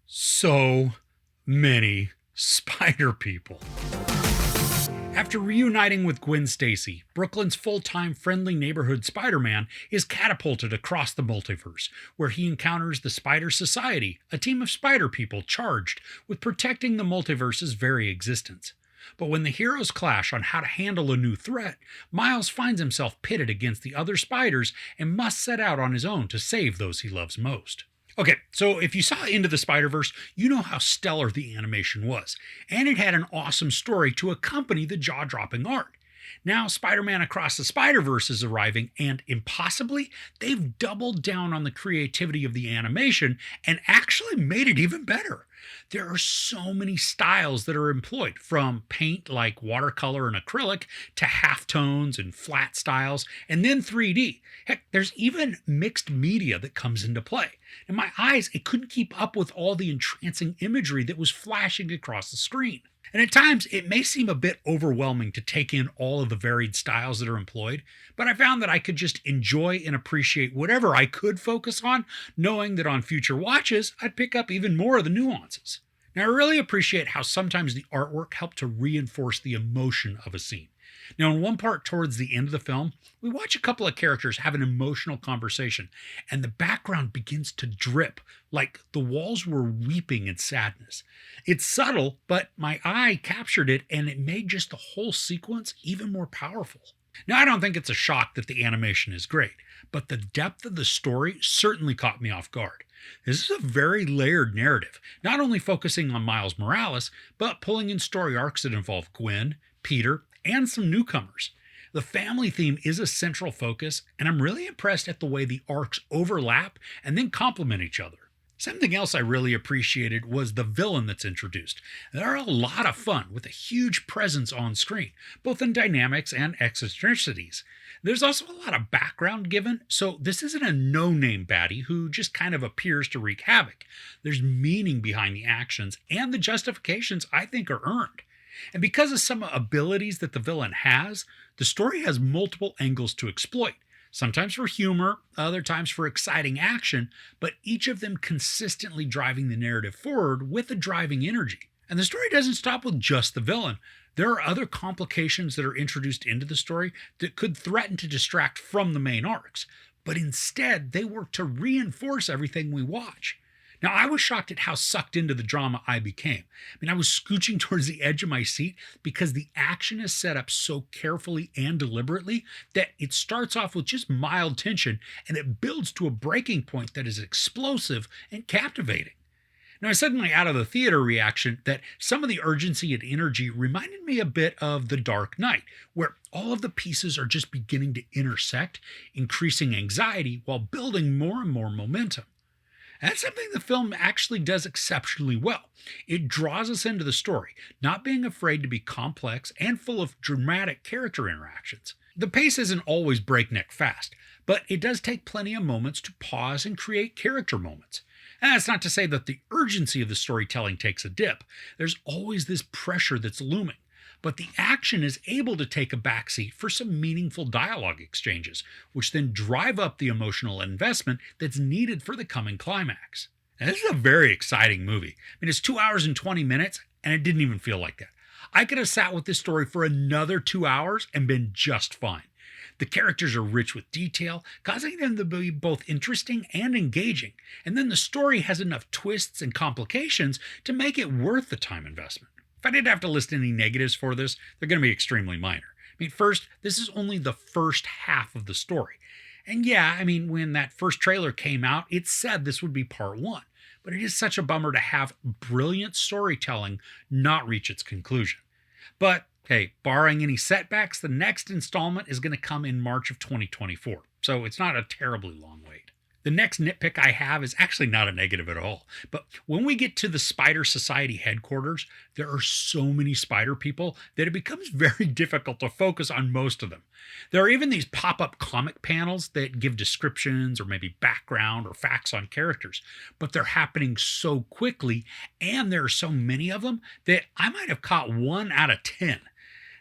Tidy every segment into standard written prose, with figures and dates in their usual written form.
So many spider people. After reuniting with Gwen Stacy, Brooklyn's full-time friendly neighborhood Spider-Man is catapulted across the multiverse, where he encounters the Spider Society, a team of spider people charged with protecting the multiverse's very existence. But when the heroes clash on how to handle a new threat, Miles finds himself pitted against the other spiders and must set out on his own to save those he loves most. Okay, so if you saw Into the Spider-Verse, you know how stellar the animation was, and it had an awesome story to accompany the jaw-dropping art. Now Spider-Man Across the Spider-Verse is arriving, and impossibly, they've doubled down on the creativity of the animation and actually made it even better. There are so many styles that are employed, from paint like watercolor and acrylic to halftones and flat styles, and then 3D. Heck, there's even mixed media that comes into play. In my eyes, it couldn't keep up with all the entrancing imagery that was flashing across the screen. And at times, it may seem a bit overwhelming to take in all of the varied styles that are employed, but I found that I could just enjoy and appreciate whatever I could focus on, knowing that on future watches, I'd pick up even more of the nuances. Now, I really appreciate how sometimes the artwork helped to reinforce the emotion of a scene. Now, in one part towards the end of the film, we watch a couple of characters have an emotional conversation, and the background begins to drip, like the walls were weeping in sadness. It's subtle, but my eye captured it, and it made just the whole sequence even more powerful. Now, I don't think it's a shock that the animation is great, but the depth of the story certainly caught me off guard. This is a very layered narrative, not only focusing on Miles Morales, but pulling in story arcs that involve Gwen, Peter, and some newcomers. The family theme is a central focus, and I'm really impressed at the way the arcs overlap and then complement each other. Something else I really appreciated was the villain that's introduced. They're a lot of fun with a huge presence on screen, both in dynamics and eccentricities. There's also a lot of background given, so this isn't a no-name baddie who just kind of appears to wreak havoc. There's meaning behind the actions, and the justifications I think are earned. And because of some abilities that the villain has, the story has multiple angles to exploit. Sometimes for humor, other times for exciting action, but each of them consistently driving the narrative forward with a driving energy. And the story doesn't stop with just the villain. There are other complications that are introduced into the story that could threaten to distract from the main arcs, but instead they work to reinforce everything we watch. Now, I was shocked at how sucked into the drama I became. I was scooching towards the edge of my seat because the action is set up so carefully and deliberately that it starts off with just mild tension and it builds to a breaking point that is explosive and captivating. Now, I said in my out of the theater reaction that some of the urgency and energy reminded me a bit of The Dark Knight, where all of the pieces are just beginning to intersect, increasing anxiety while building more and more momentum. That's something the film actually does exceptionally well. It draws us into the story, not being afraid to be complex and full of dramatic character interactions. The pace isn't always breakneck fast, but it does take plenty of moments to pause and create character moments. And that's not to say that the urgency of the storytelling takes a dip. There's always this pressure that's looming. But the action is able to take a backseat for some meaningful dialogue exchanges, which then drive up the emotional investment that's needed for the coming climax. Now, this is a very exciting movie. It's 2 hours and 20 minutes, and it didn't even feel like that. I could have sat with this story for another 2 hours and been just fine. The characters are rich with detail, causing them to be both interesting and engaging, and then the story has enough twists and complications to make it worth the time investment. If I did have to list any negatives for this, they're going to be extremely minor. First, this is only the first half of the story. And yeah, when that first trailer came out, it said this would be part one. But it is such a bummer to have brilliant storytelling not reach its conclusion. But hey, barring any setbacks, the next installment is going to come in March of 2024. So it's not a terribly long wait. The next nitpick I have is actually not a negative at all. But when we get to the Spider Society headquarters, there are so many spider people that it becomes very difficult to focus on most of them. There are even these pop-up comic panels that give descriptions or maybe background or facts on characters, but they're happening so quickly and there are so many of them that I might have caught 1 out of 10.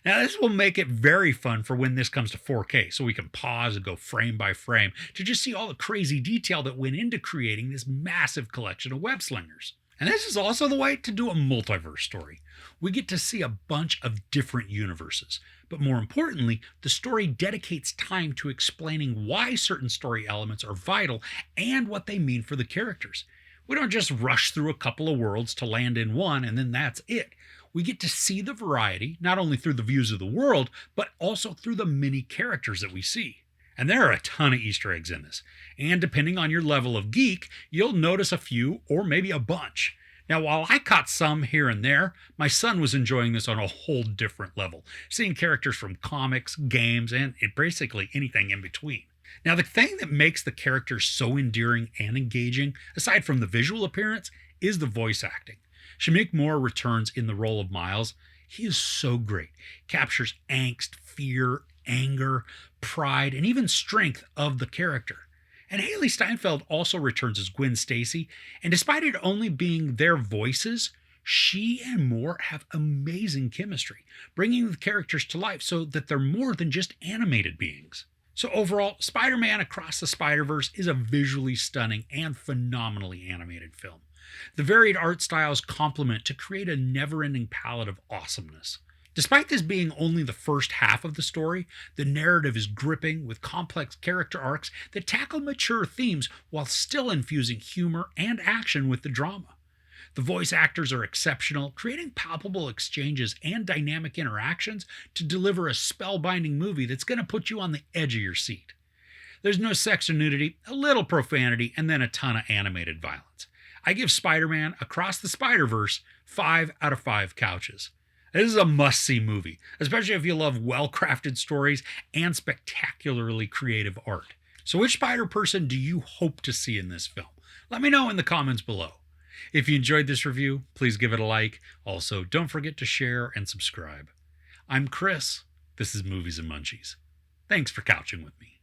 Now, this will make it very fun for when this comes to 4K, so we can pause and go frame by frame to just see all the crazy detail that went into creating this massive collection of web slingers. And this is also the way to do a multiverse story. We get to see a bunch of different universes, but more importantly, the story dedicates time to explaining why certain story elements are vital and what they mean for the characters. We don't just rush through a couple of worlds to land in one and then that's it. We get to see the variety, not only through the views of the world, but also through the many characters that we see. And there are a ton of Easter eggs in this. And depending on your level of geek, you'll notice a few or maybe a bunch. Now, while I caught some here and there, my son was enjoying this on a whole different level, seeing characters from comics, games, and basically anything in between. Now, the thing that makes the characters so endearing and engaging, aside from the visual appearance, is the voice acting. Shamik Moore returns in the role of Miles. He is so great, captures angst, fear, anger, pride, and even strength of the character. And Haley Steinfeld also returns as Gwen Stacy, and despite it only being their voices, she and Moore have amazing chemistry, bringing the characters to life so that they're more than just animated beings. So overall, Spider-Man Across the Spider-Verse is a visually stunning and phenomenally animated film. The varied art styles complement to create a never-ending palette of awesomeness. Despite this being only the first half of the story, the narrative is gripping with complex character arcs that tackle mature themes while still infusing humor and action with the drama. The voice actors are exceptional, creating palpable exchanges and dynamic interactions to deliver a spellbinding movie that's going to put you on the edge of your seat. There's no sex or nudity, a little profanity, and then a ton of animated violence. I give Spider-Man Across the Spider-Verse 5 out of 5 couches. This is a must-see movie, especially if you love well-crafted stories and spectacularly creative art. So which Spider-Person do you hope to see in this film? Let me know in the comments below. If you enjoyed this review, please give it a like. Also, don't forget to share and subscribe. I'm Chris. This is Movies and Munchies. Thanks for couching with me.